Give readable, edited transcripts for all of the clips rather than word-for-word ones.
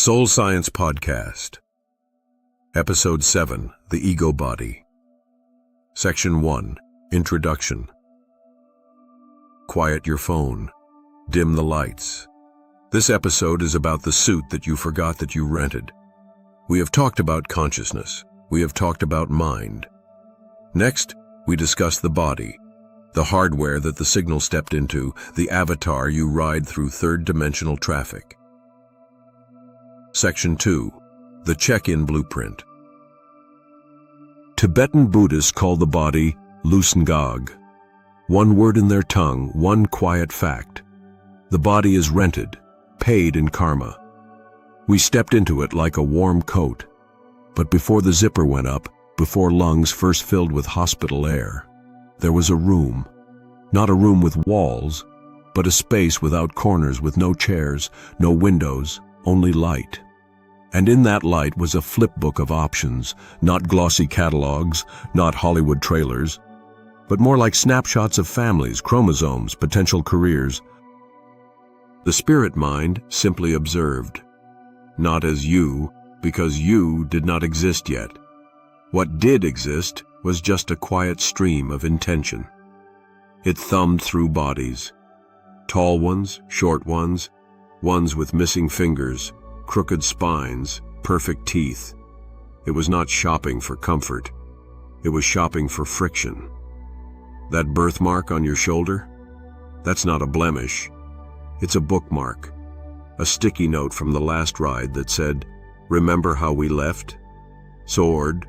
Soul Science Podcast, Episode 7, The Ego Body. Section 1, Introduction. Quiet your phone. Dim the lights. This episode is about the suit that you forgot that you rented. We have talked about consciousness. We have talked about mind. Next, we discuss the body, the hardware that the signal stepped into, the avatar you ride through third-dimensional traffic. Section 2, The Check-in Blueprint. Tibetan Buddhists call the body Lusngag. One word in their tongue, one quiet fact. The body is rented, paid in karma. We stepped into it like a warm coat. But before the zipper went up, before lungs first filled with hospital air, there was a room. Not a room with walls, but a space without corners, with no chairs, no windows, only light. And in that light was a flip book of options, not glossy catalogs, not Hollywood trailers, but more like snapshots of families, chromosomes, potential careers. The spirit mind simply observed. Not as you, because you did not exist yet. What did exist was just a quiet stream of intention. It thumbed through bodies. Tall ones, short ones, ones with missing fingers, crooked spines, perfect teeth. It was not shopping for comfort. It was shopping for friction. That birthmark on your shoulder? That's not a blemish. It's a bookmark. A sticky note from the last ride that said, "Remember how we left? Sword,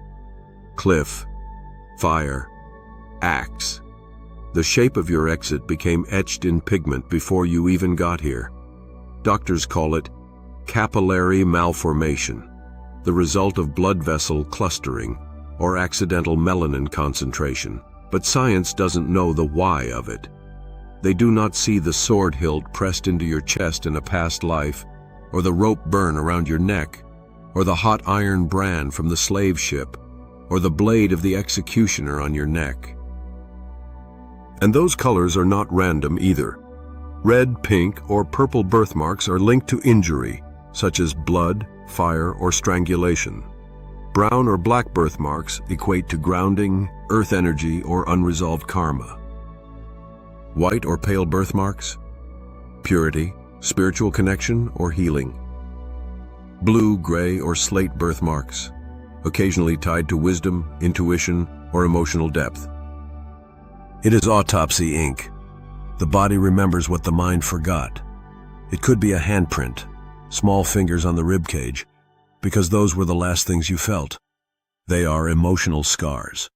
cliff, fire, axe." The shape of your exit became etched in pigment before you even got here. Doctors call it capillary malformation, the result of blood vessel clustering or accidental melanin concentration. But science doesn't know the why of it. They do not see the sword hilt pressed into your chest in a past life, or the rope burn around your neck, or the hot iron brand from the slave ship, or the blade of the executioner on your neck. And those colors are not random either. Red, pink, or purple birthmarks are linked to injury, such as blood, fire, or strangulation. Brown or black birthmarks equate to grounding, earth energy, or unresolved karma. White or pale birthmarks? Purity, spiritual connection, or healing. Blue, gray, or slate birthmarks, occasionally tied to wisdom, intuition, or emotional depth. It is autopsy ink. The body remembers what the mind forgot. It could be a handprint, small fingers on the ribcage, because those were the last things you felt. They are emotional scars.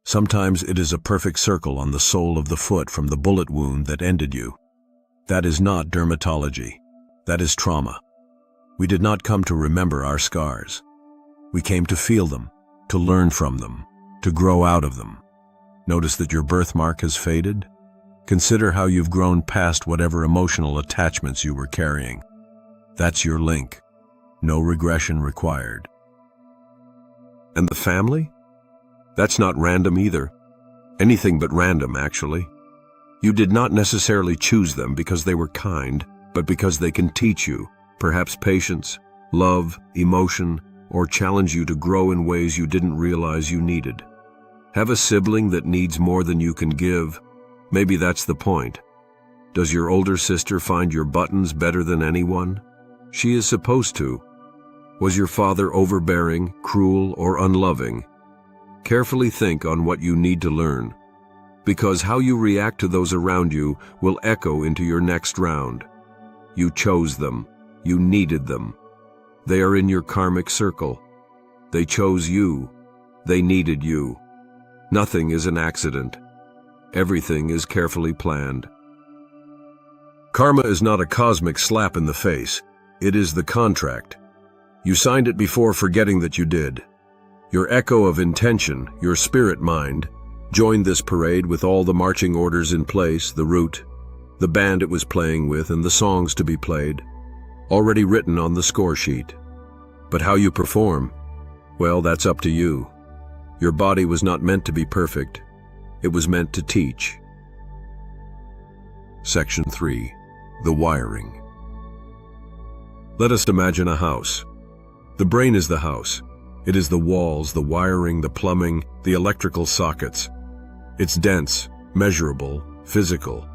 Sometimes it is a perfect circle on the sole of the foot from the bullet wound that ended you. That is not dermatology. That is trauma. We did not come to remember our scars. We came to feel them, to learn from them, to grow out of them. Notice that your birthmark has faded? Consider how you've grown past whatever emotional attachments you were carrying. That's your link. No regression required. And the family? That's not random either. Anything but random, actually. You did not necessarily choose them because they were kind, but because they can teach you, perhaps patience, love, emotion, or challenge you to grow in ways you didn't realize you needed. Have a sibling that needs more than you can give? Maybe that's the point. Does your older sister find your buttons better than anyone? She is supposed to. Was your father overbearing, cruel, or unloving? Carefully think on what you need to learn, because how you react to those around you will echo into your next round. You chose them. You needed them. They are in your karmic circle. They chose you. They needed you. Nothing is an accident. Everything is carefully planned. Karma is not a cosmic slap in the face. It is the contract. You signed it before forgetting that you did. Your echo of intention, your spirit mind, joined this parade with all the marching orders in place, the route, the band it was playing with, and the songs to be played, already written on the score sheet. But how you perform, well, that's up to you. Your body was not meant to be perfect. It was meant to teach. Section 3, The Wiring. Let us imagine a house. The brain is the house. It is the walls, the wiring, the plumbing, the electrical sockets. It's dense, measurable, physical.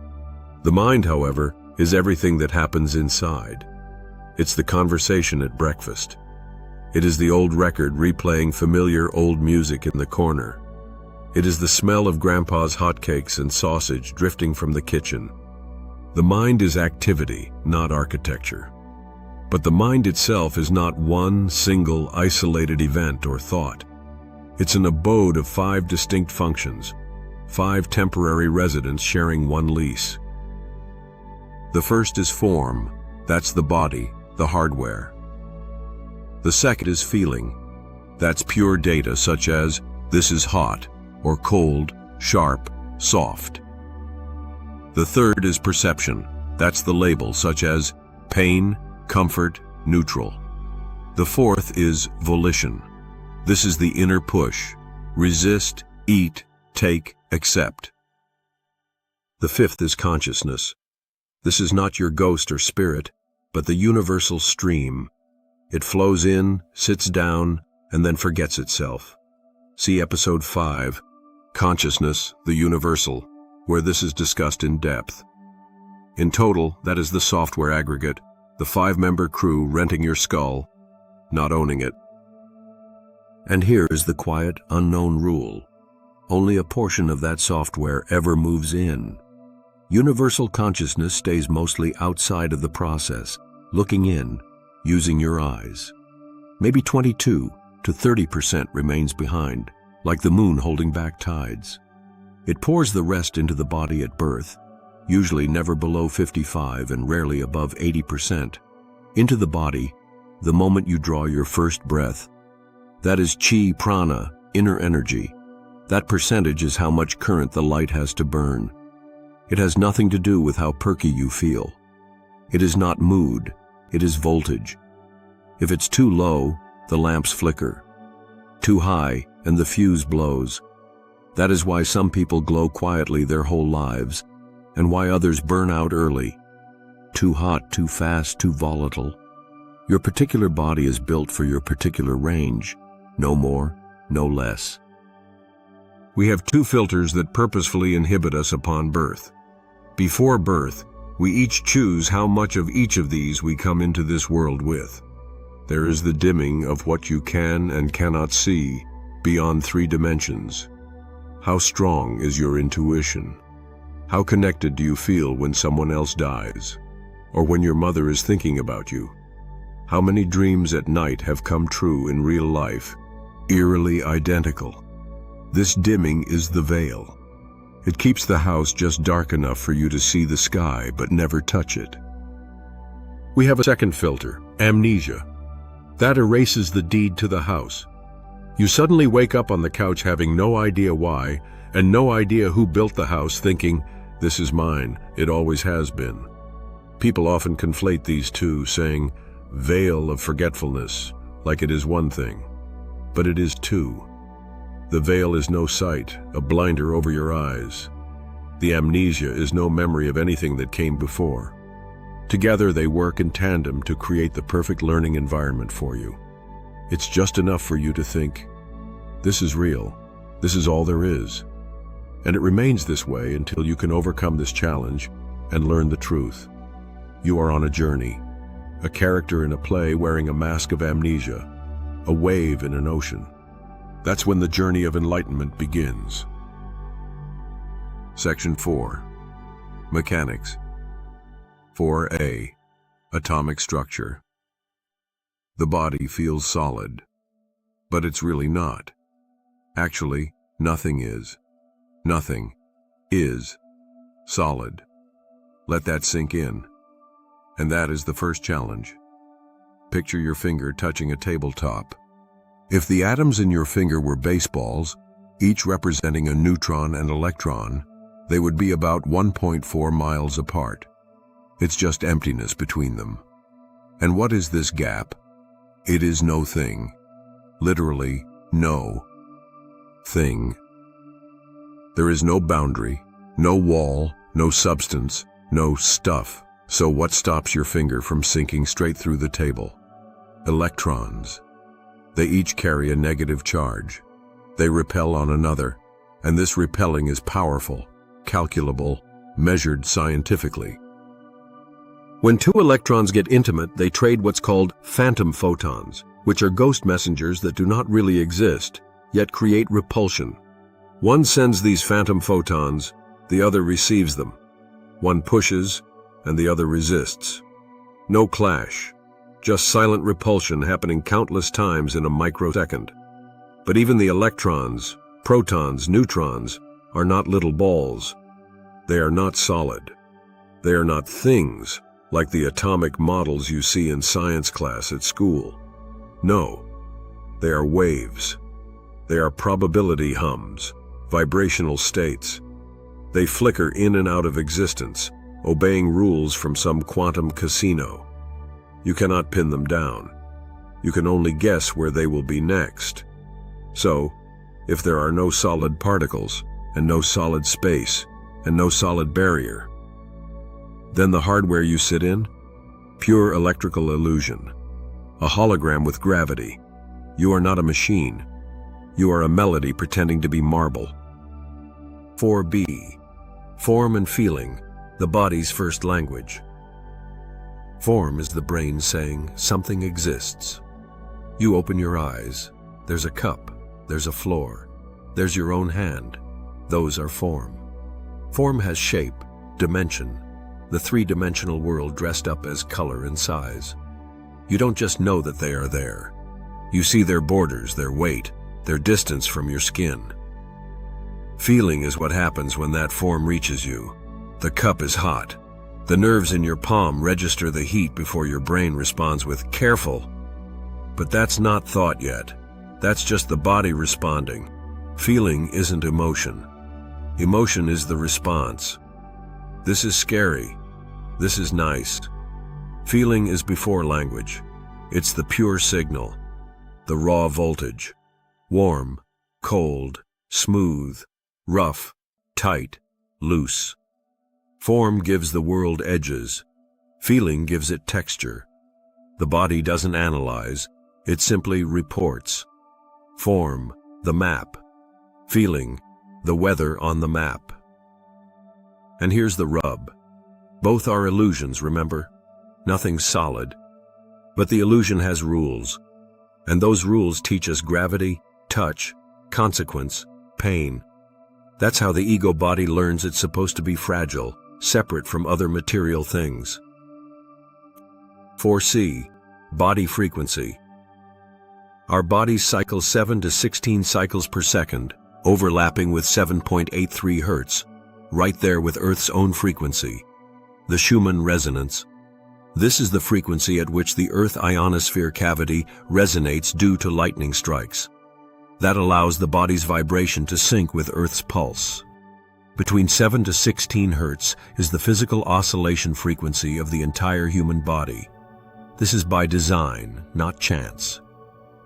The mind, however, is everything that happens inside. It's the conversation at breakfast. It is the old record replaying familiar old music in the corner. It is the smell of Grandpa's hotcakes and sausage drifting from the kitchen. The mind is activity, not architecture. But the mind itself is not one single isolated event or thought. It's an abode of 5 distinct functions, 5 temporary residents sharing one lease. The first is form. That's the body, the hardware. The second is feeling. That's pure data such as this is hot or cold, sharp, soft. The third is perception. That's the label such as pain, comfort, neutral. The fourth is volition. This is the inner push. Resist, eat, take, accept. The fifth is consciousness. This is not your ghost or spirit, but the universal stream. It flows in, sits down, and then forgets itself. See Episode 5, Consciousness, the Universal, where this is discussed in depth. In total, that is the software aggregate, the 5-member crew renting your skull, not owning it. And here is the quiet, unknown rule. Only a portion of that software ever moves in. Universal consciousness stays mostly outside of the process, looking in, using your eyes. Maybe 22 to 30% remains behind, like the moon holding back tides. It pours the rest into the body at birth, usually never below 55 and rarely above 80%. Into the body, the moment you draw your first breath. That is chi prana, inner energy. That percentage is how much current the light has to burn. It has nothing to do with how perky you feel. It is not mood, it is voltage. If it's too low, the lamps flicker. Too high, and the fuse blows. That is why some people glow quietly their whole lives, and why others burn out early. Too hot, too fast, too volatile. Your particular body is built for your particular range, no more, no less. We have 2 filters that purposefully inhibit us upon birth. Before birth, we each choose how much of each of these we come into this world with. There is the dimming of what you can and cannot see beyond 3 dimensions. How strong is your intuition? How connected do you feel when someone else dies? Or when your mother is thinking about you? How many dreams at night have come true in real life, eerily identical? This dimming is the veil. It keeps the house just dark enough for you to see the sky but never touch it. We have a second filter, amnesia. That erases the deed to the house. You suddenly wake up on the couch having no idea why, and no idea who built the house, thinking, this is mine, it always has been. People often conflate these two, saying, veil of forgetfulness, like it is one thing. But it is two. The veil is no sight, a blinder over your eyes. The amnesia is no memory of anything that came before. Together they work in tandem to create the perfect learning environment for you. It's just enough for you to think, this is real, this is all there is. And it remains this way until you can overcome this challenge and learn the truth. You are on a journey, a character in a play wearing a mask of amnesia, a wave in an ocean. That's when the journey of enlightenment begins. Section 4. Mechanics. 4a. Atomic structure. The body feels solid, but it's really not. Actually, nothing is. Nothing is solid. Let that sink in. And that is the first challenge. Picture your finger touching a tabletop. If the atoms in your finger were baseballs, each representing a neutron and electron, they would be about 1.4 miles apart. It's just emptiness between them. And what is this gap? It is no thing. Literally, no thing. There is no boundary, no wall, no substance, no stuff So what stops your finger from sinking straight through the table? Electrons. They each carry a negative charge. They repel on another, and this repelling is powerful, calculable, measured scientifically. When two electrons get intimate, they trade what's called phantom photons, which are ghost messengers that do not really exist, yet create repulsion. One sends these phantom photons, the other receives them. One pushes, and the other resists. No clash, just silent repulsion happening countless times in a microsecond. But even the electrons, protons, neutrons, are not little balls. They are not solid. They are not things, like the atomic models you see in science class at school. No, they are waves. They are probability hums, vibrational states. They flicker in and out of existence, obeying rules from some quantum casino. You cannot pin them down. You can only guess where they will be next. So, if there are no solid particles, and no solid space, and no solid barrier, then the hardware you sit in? Pure electrical illusion. A hologram with gravity. You are not a machine. You are a melody pretending to be marble. 4b. Form and feeling, the body's first language. Form is the brain saying something exists. You open your eyes. There's a cup. There's a floor. There's your own hand. Those are form. Form has shape, dimension, the three-dimensional world dressed up as color and size. You don't just know that they are there. You see their borders, their weight, their distance from your skin. Feeling is what happens when that form reaches you. The cup is hot. The nerves in your palm register the heat before your brain responds with "careful." But that's not thought yet. That's just the body responding. Feeling isn't emotion. Emotion is the response. This is scary. This is nice. Feeling is before language. It's the pure signal, the raw voltage. Warm, cold, smooth, rough, tight, loose. Form gives the world edges. Feeling gives it texture. The body doesn't analyze. It simply reports. Form, the map. Feeling, the weather on the map. And here's the rub. Both are illusions, remember? Nothing's solid. But the illusion has rules. And those rules teach us gravity, touch, consequence, pain. That's how the ego body learns it's supposed to be fragile, separate from other material things. 4c. Body frequency. Our bodies cycle 7 to 16 cycles per second, overlapping with 7.83 Hertz, right there with Earth's own frequency, the Schumann resonance. This is the frequency at which the Earth ionosphere cavity resonates due to lightning strikes. That allows the body's vibration to sync with Earth's pulse. Between 7 to 16 Hertz is the physical oscillation frequency of the entire human body. This is by design, not chance.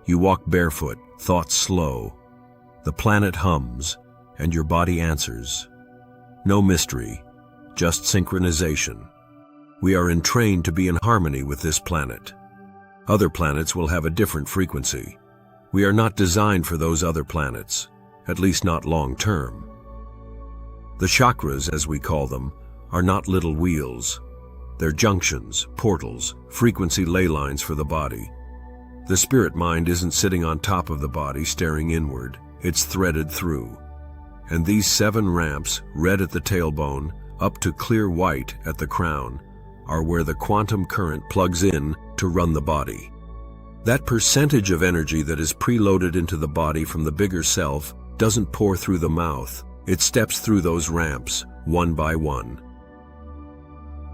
You walk barefoot, thoughts slow. The planet hums, and your body answers. No mystery, just synchronization. We are entrained to be in harmony with this planet. Other planets will have a different frequency. We are not designed for those other planets, at least not long term. The chakras, as we call them, are not little wheels. They're junctions, portals, frequency ley lines for the body. The spirit mind isn't sitting on top of the body staring inward. It's threaded through. And these 7 ramps, red at the tailbone, up to clear white at the crown, are where the quantum current plugs in to run the body. That percentage of energy that is preloaded into the body from the bigger self doesn't pour through the mouth. It steps through those ramps, one by one.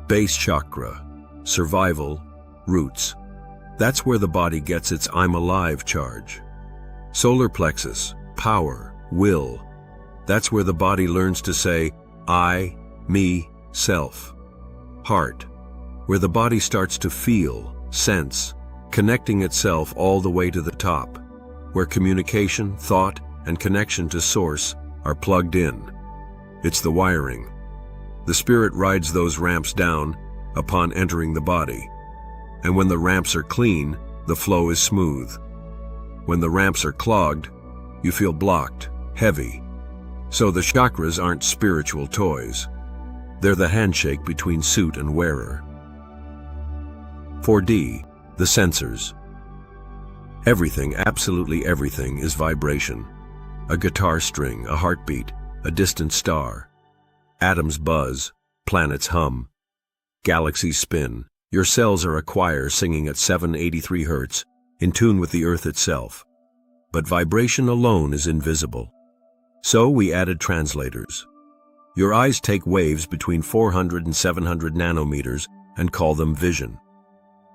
Base chakra, survival, roots. That's where the body gets its "I'm alive" charge. Solar plexus, power, will. That's where the body learns to say, I, me, self. Heart, where the body starts to feel, sense, connecting itself all the way to the top, where communication, thought, and connection to source are plugged in. It's the wiring. The spirit rides those ramps down, upon entering the body. And when the ramps are clean, the flow is smooth. When the ramps are clogged, you feel blocked, heavy. So the chakras aren't spiritual toys. They're the handshake between suit and wearer. 4D, the sensors. Everything, absolutely everything, is vibration. A guitar string, a heartbeat, a distant star. Atoms buzz, planets hum. Galaxies spin. Your cells are a choir singing at 783 Hz, in tune with the earth itself. But vibration alone is invisible. So we added translators. Your eyes take waves between 400 and 700 nanometers and call them vision.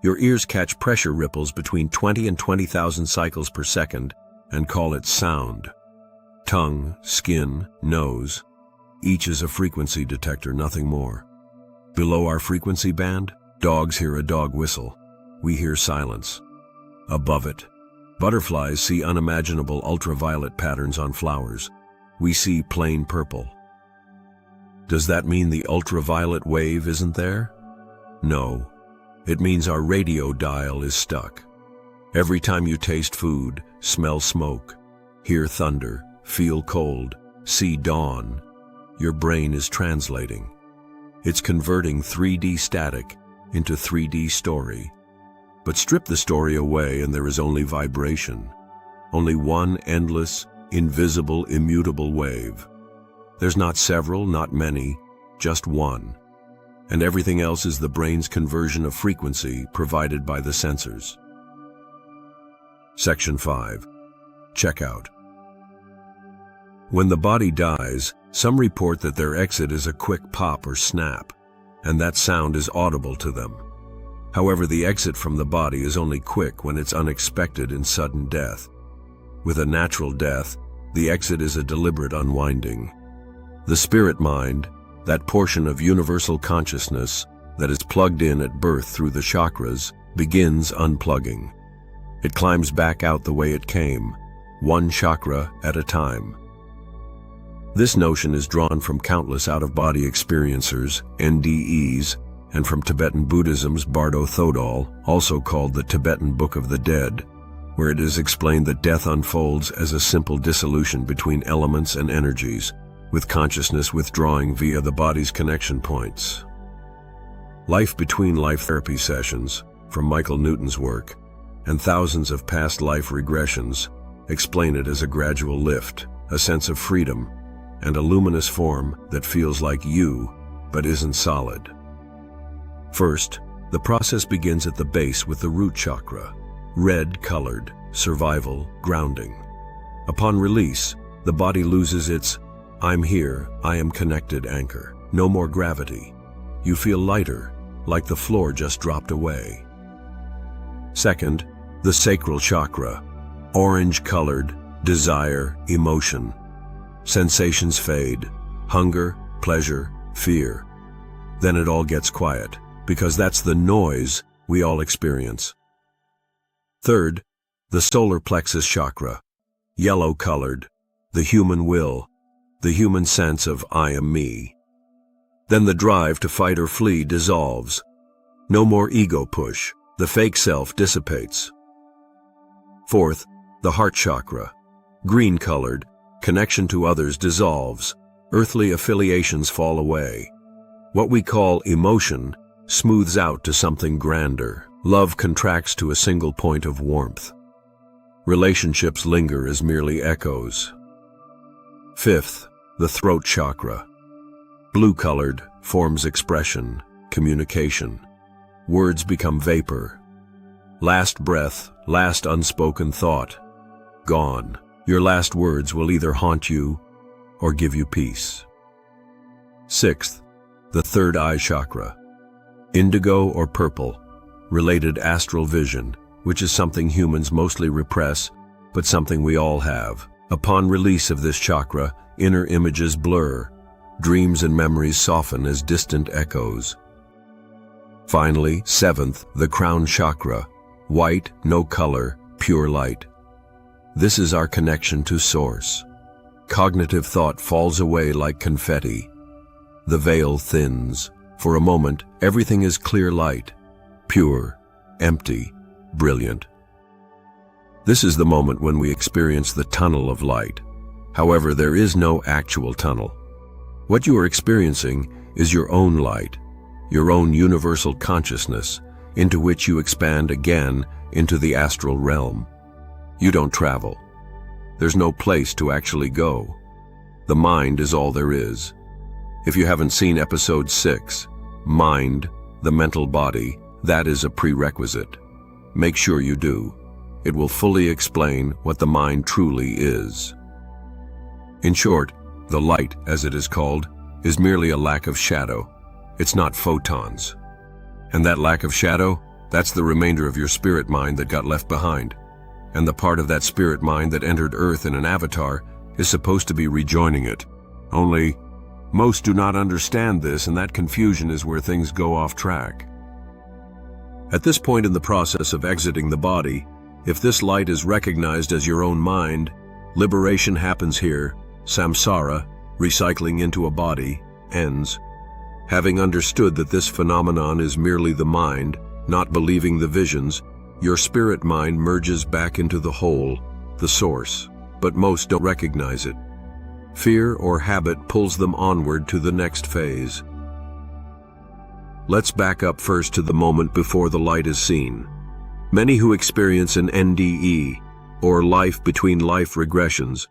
Your ears catch pressure ripples between 20 and 20,000 cycles per second and call it sound. Tongue, skin, nose, each is a frequency detector, nothing more. Below our frequency band, dogs hear a dog whistle. We hear silence. Above it, butterflies see unimaginable ultraviolet patterns on flowers. We see plain purple. Does that mean the ultraviolet wave isn't there? No. It means our radio dial is stuck. Every time you taste food, smell smoke, hear thunder, feel cold, see dawn, your brain is translating. It's converting 3D static into 3D story. But strip the story away and there is only vibration. Only one endless, invisible, immutable wave. There's not several, not many, just one. And everything else is the brain's conversion of frequency provided by the sensors. Section 5. Checkout. When the body dies, some report that their exit is a quick pop or snap, and that sound is audible to them. However, the exit from the body is only quick when it's unexpected in sudden death. With a natural death, the exit is a deliberate unwinding. The spirit mind, that portion of universal consciousness that is plugged in at birth through the chakras, begins unplugging. It climbs back out the way it came, one chakra at a time. This notion is drawn from countless out-of-body experiencers, NDEs, and from Tibetan Buddhism's Bardo Thodol, also called the Tibetan Book of the Dead, where it is explained that death unfolds as a simple dissolution between elements and energies, with consciousness withdrawing via the body's connection points. Life between life therapy sessions, from Michael Newton's work, and thousands of past life regressions, explain it as a gradual lift, a sense of freedom, and a luminous form that feels like you, but isn't solid. First, the process begins at the base with the root chakra, red-colored, survival, grounding. Upon release, the body loses its "I'm here, I am connected" anchor. No more gravity. You feel lighter, like the floor just dropped away. Second, the sacral chakra, orange-colored, desire, emotion. Sensations fade, hunger, pleasure, fear. Then it all gets quiet, because that's the noise we all experience. Third, the solar plexus chakra, yellow-colored, the human will, the human sense of "I am me." Then the drive to fight or flee dissolves. No more ego push, the fake self dissipates. Fourth, the heart chakra, green-colored, connection to others dissolves, earthly affiliations fall away. What we call emotion smooths out to something grander. Love contracts to a single point of warmth. Relationships linger as merely echoes. Fifth, the throat chakra. Blue-colored, forms expression, communication. Words become vapor. Last breath, last unspoken thought. Gone. Your last words will either haunt you or give you peace. Sixth, the third eye chakra. Indigo or purple, related astral vision, which is something humans mostly repress, but something we all have. Upon release of this chakra, inner images blur, dreams and memories soften as distant echoes. Finally, seventh, the crown chakra, white, no color, pure light. This is our connection to Source. Cognitive thought falls away like confetti. The veil thins, For a moment, everything is clear light, pure, empty, brilliant. This is the moment when we experience the tunnel of light. However, there is no actual tunnel. What you are experiencing is your own light, your own universal consciousness, into which you expand again into the astral realm. You don't travel. There's no place to actually go. The mind is all there is. If you haven't seen episode 6, Mind, the Mental Body, that is a prerequisite. Make sure you do. It will fully explain what the mind truly is. In short, the light, as it is called, is merely a lack of shadow. It's not photons. And that lack of shadow, that's the remainder of your spirit mind that got left behind. And the part of that spirit mind that entered Earth in an avatar is supposed to be rejoining it. Only, most do not understand this, and that confusion is where things go off track. At this point in the process of exiting the body, if this light is recognized as your own mind, liberation happens here, samsara, recycling into a body, ends. Having understood that this phenomenon is merely the mind, not believing the visions, your spirit mind merges back into the whole, the source, but most don't recognize it. Fear or habit pulls them onward to the next phase. Let's back up first to the moment before the light is seen. Many who experience an NDE, or life between life regressions,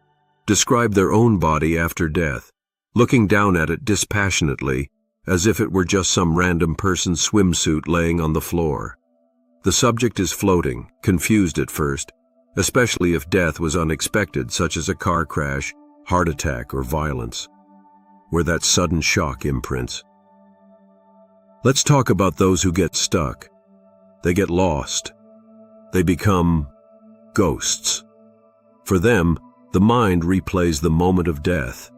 describe their own body after death, looking down at it dispassionately, as if it were just some random person's swimsuit laying on the floor. The subject is floating, confused at first, especially if death was unexpected, such as a car crash, heart attack, or violence, where that sudden shock imprints. Let's talk about those who get stuck. They get lost. They become ghosts. For them, the mind replays the moment of death,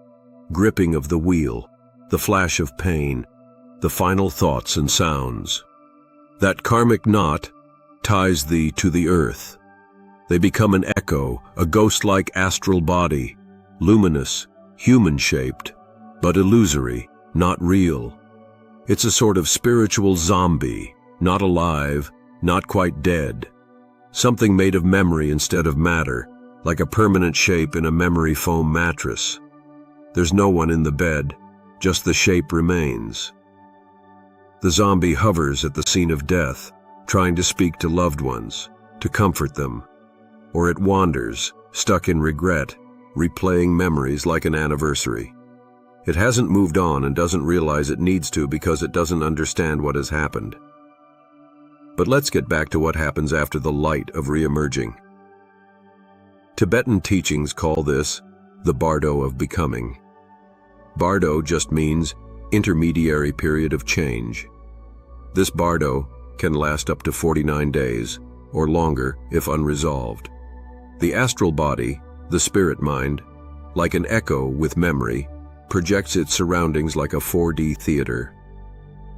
gripping of the wheel, the flash of pain, the final thoughts and sounds. That karmic knot ties thee to the earth. They become an echo, a ghost-like astral body, luminous, human-shaped, but illusory, not real. It's a sort of spiritual zombie, not alive, not quite dead. Something made of memory instead of matter, like a permanent shape in a memory foam mattress. There's no one in the bed, just the shape remains. The zombie hovers at the scene of death, trying to speak to loved ones, to comfort them. Or it wanders, stuck in regret, replaying memories like an anniversary. It hasn't moved on and doesn't realize it needs to because it doesn't understand what has happened. But let's get back to what happens after the light of re-emerging. Tibetan teachings call this the bardo of becoming. Bardo just means intermediary period of change. This bardo can last up to 49 days, or longer if unresolved. The astral body, the spirit mind, like an echo with memory, projects its surroundings like a 4D theater.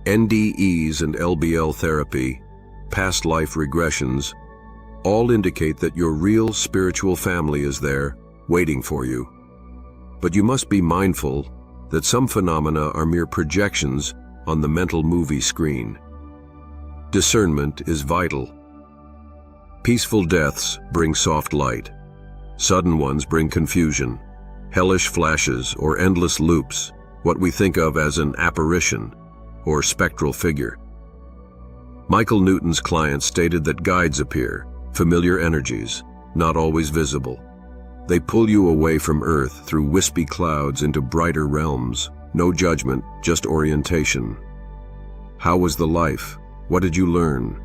NDEs and LBL therapy, past life regressions, all indicate that your real spiritual family is there, waiting for you. But you must be mindful that some phenomena are mere projections on the mental movie screen. Discernment is vital. Peaceful deaths bring soft light. Sudden ones bring confusion, hellish flashes or endless loops, what we think of as an apparition or spectral figure. Michael Newton's client stated that guides appear, familiar energies, not always visible. They pull you away from Earth through wispy clouds into brighter realms. No judgment, just orientation. How was the life? What did you learn?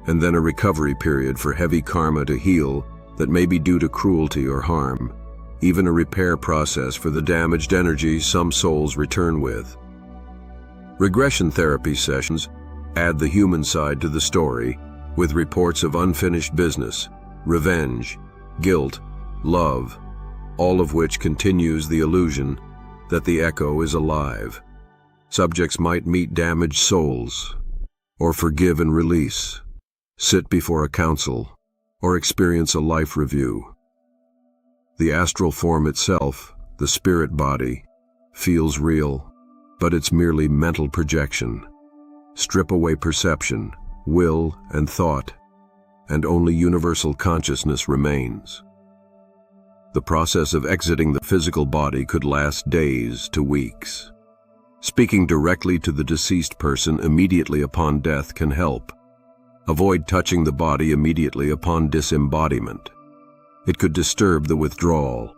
And then a recovery period for heavy karma to heal that may be due to cruelty or harm. Even a repair process for the damaged energy some souls return with. Regression therapy sessions add the human side to the story with reports of unfinished business, revenge, guilt, love, all of which continues the illusion that the echo is alive. Subjects might meet damaged souls, or forgive and release, sit before a council, or experience a life review. The astral form itself, the spirit body, feels real. but it's merely mental projection. Strip away perception, will, and thought, and only universal consciousness remains. The process of exiting the physical body could last days to weeks. Speaking directly to the deceased person immediately upon death can help. Avoid touching the body immediately upon disembodiment. It could disturb the withdrawal.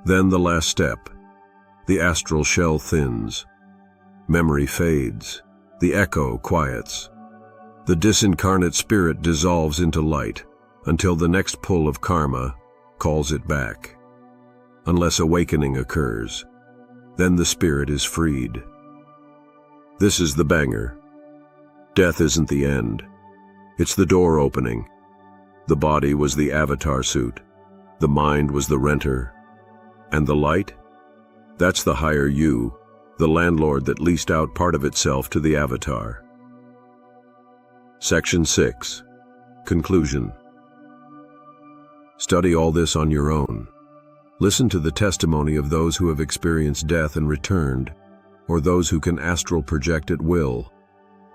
Then the last step. The astral shell thins. Memory fades. The echo quiets. The disincarnate spirit dissolves into light until the next pull of karma calls it back. Unless awakening occurs, then the spirit is freed. This is the banger. Death isn't the end. It's the door opening. The body was the avatar suit. The mind was the renter. And the light? That's the higher you, the landlord that leased out part of itself to the avatar. Section 6. Conclusion. Study all this on your own. Listen to the testimony of those who have experienced death and returned, or those who can astral project at will.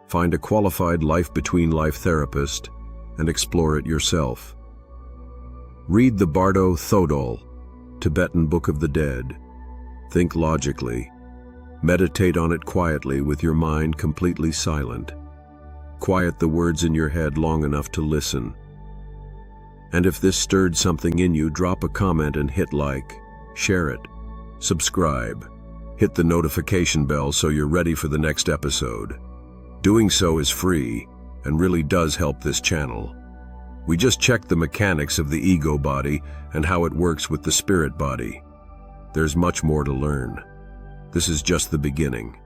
Find a qualified life-between-life therapist and explore it yourself. Read the Bardo Thodol, Tibetan Book of the Dead. Think logically. Meditate on it quietly with your mind completely silent. Quiet the words in your head long enough to listen. And if this stirred something in you, drop a comment and hit like, share it, subscribe, hit the notification bell so you're ready for the next episode. Doing so is free and really does help this channel. We just checked the mechanics of the ego body and how it works with the spirit body. There's much more to learn. This is just the beginning.